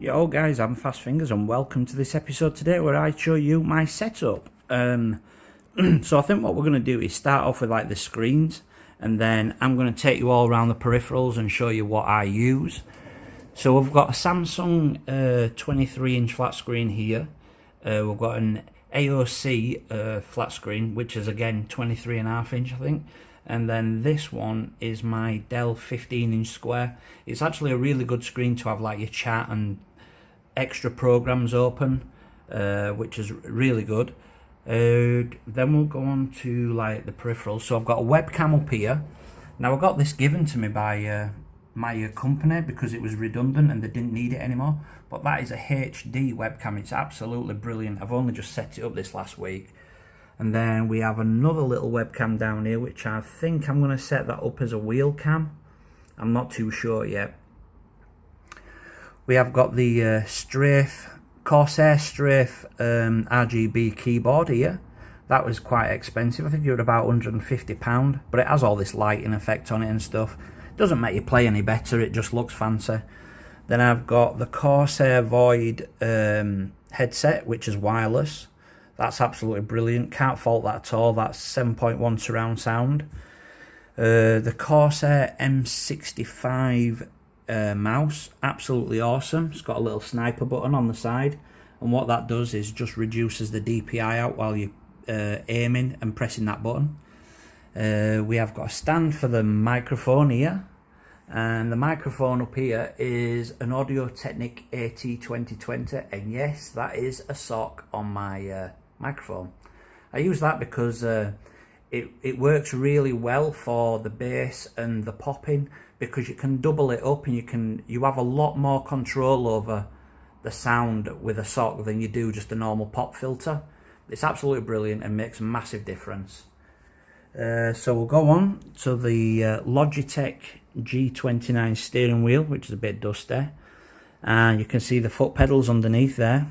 Yo guys, I'm Fast Fingers and welcome to this episode today where I show you my setup. So I think what we're going to do is start off with like the screens, and then I'm going to take you all around the peripherals and show you what I use. So we've got a Samsung 23-inch flat screen here. We've got an AOC flat screen, which is again 23.5 inch I think. And then this one is my Dell 15-inch square. It's actually a really good screen to have like your chat and extra programs open, which is really good. Then we'll go on to like the peripherals. So I've got a webcam up here. Now I got this given to me by my company because it was redundant and they didn't need it anymore. But that is a HD webcam. It's absolutely brilliant. I've only just set it up this last week. And then we have another little webcam down here, which I think I'm going to set that up as a wheel cam. I'm not too sure yet. We have got the Corsair Strafe RGB keyboard here. That was quite expensive. I think it was about £150, but it has all this lighting effect on it and stuff. It doesn't make you play any better, it just looks fancy. Then I've got the Corsair Void headset, which is wireless. That's absolutely brilliant, can't fault that at all. That's 7.1 surround sound. The Corsair M65 mouse, absolutely awesome. It's got a little sniper button on the side, and what that does is just reduces the DPI out while you're aiming and pressing that button. We have got a stand for the microphone here, and the microphone up here is an Audio Technica AT2020, and yes, that is a sock on my microphone. I use that because it works really well for the bass and the popping, because you can double it up and you have a lot more control over the sound with a sock than you do just a normal pop filter. It's absolutely brilliant and makes a massive difference. So we'll go on to the Logitech G29 steering wheel, which is a bit dusty, and you can see the foot pedals underneath there.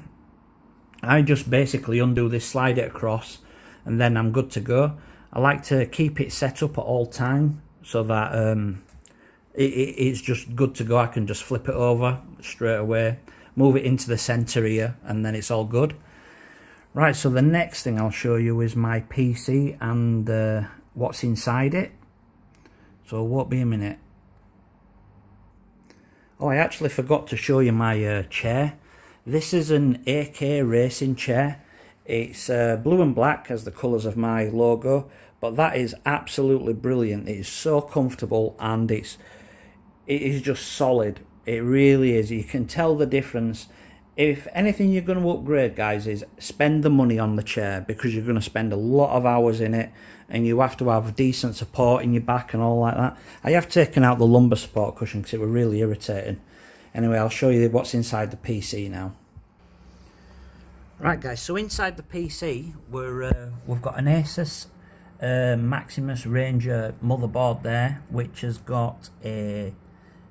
I just basically undo this, slide it across, and then I'm good to go. I like to keep it set up at all time so that it's just good to go. I can just flip it over straight away, move it into the center here, and then it's all good. Right, so the next thing I'll show you is my PC and what's inside it. So it won't be a minute. Oh, I actually forgot to show you my chair. This is an AK racing chair. It's blue and black as the colours of my logo, but that is absolutely brilliant. It is so comfortable and it is just solid. It really is. You can tell the difference. If anything you're going to upgrade, guys, is spend the money on the chair, because you're going to spend a lot of hours in it and you have to have decent support in your back and all like that. I have taken out the lumbar support cushion because it was really irritating. Anyway, I'll show you what's inside the PC now. Right guys, so inside the PC we've got an Asus Maximus Ranger motherboard there, which has got a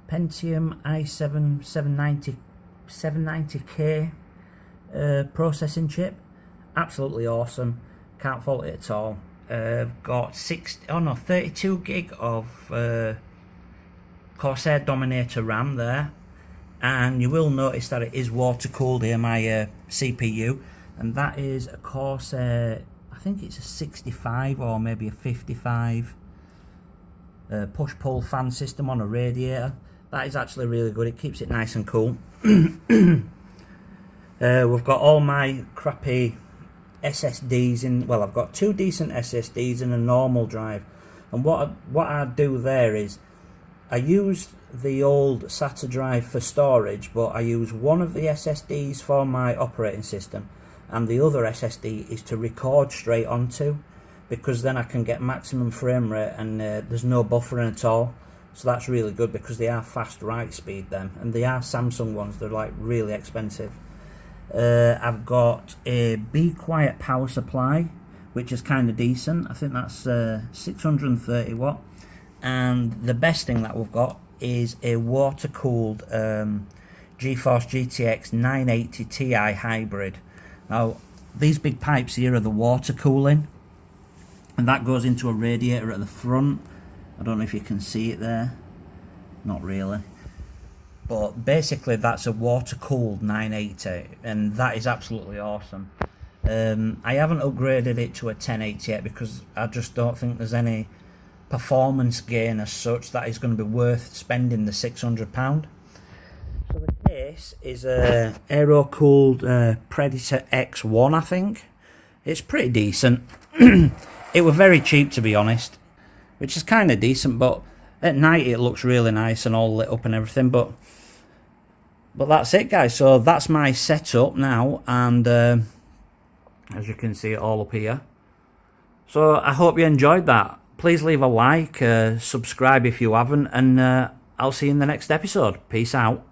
Pentium i7 790K processing chip. Absolutely awesome, can't fault it at all. Got 32 gig of Corsair Dominator RAM there. And you will notice that it is water cooled here, my CPU, and that is a Corsair, I think it's a 65 or maybe a 55 push-pull fan system on a radiator. That is actually really good, it keeps it nice and cool. We've got all my crappy SSDs in, well, I've got two decent SSDs and a normal drive, and what I do there is I use the old SATA drive for storage, but I use one of the SSDs for my operating system, and the other SSD is to record straight onto, because then I can get maximum frame rate and there's no buffering at all. So that's really good, because they are fast write speed then, and they are Samsung ones, they're like really expensive. I've got a Be Quiet power supply, which is kind of decent. I think that's 630 watt. And the best thing that we've got is a water-cooled GeForce GTX 980 Ti hybrid. Now, these big pipes here are the water cooling, and that goes into a radiator at the front. I don't know if you can see it there. Not really. but basically that's a water-cooled 980, and that is absolutely awesome. I haven't upgraded it to a 1080 yet because I just don't think there's any performance gain as such that is going to be worth spending the £600. So the case is a aero-cooled Predator X1, I think. It's pretty decent. It was very cheap, to be honest, which is kind of decent, but at night it looks really nice and all lit up and everything. But that's it, guys. So that's my setup now, and as you can see it all up here. So I hope you enjoyed that. Please leave a like, subscribe if you haven't, and I'll see you in the next episode. Peace out.